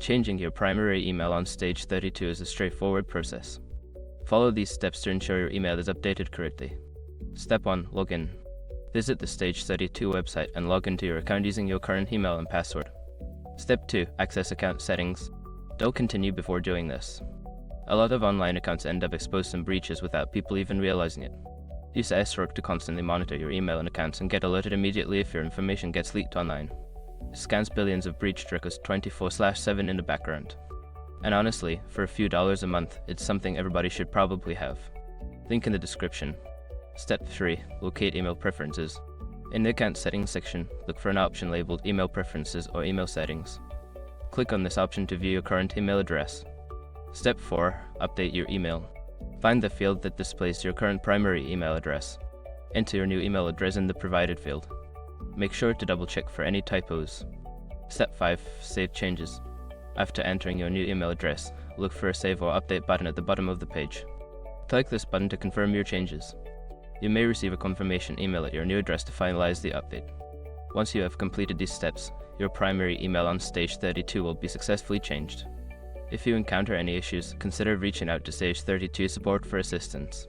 Changing your primary email on stage 32 is a straightforward process. Follow these steps to ensure your email is updated correctly. Step 1. Login. Visit the Stage 32 website and log into your account using your current email and password. Step 2. Access account settings. Don't continue before doing this. A lot of online accounts end up exposed to breaches without people even realizing it. Use Src to constantly monitor your email and accounts and get alerted immediately if your information gets leaked online. It scans billions of breached records 24/7 in the background. And honestly, for a few dollars a month, it's something everybody should probably have. Link in the description. Step 3. Locate email preferences. In the account settings section, look for an option labeled Email Preferences or Email Settings. Click on this option to view your current email address. Step 4. Update your email. Find the field that displays your current primary email address. Enter your new email address in the provided field. Make sure to double check for any typos. Step 5. Save changes. After entering your new email address, look for a Save or Update button at the bottom of the page. Click this button to confirm your changes. You may receive a confirmation email at your new address to finalize the update. Once you have completed these steps, your primary email on Stage 32 will be successfully changed. If you encounter any issues, consider reaching out to Stage 32 support for assistance.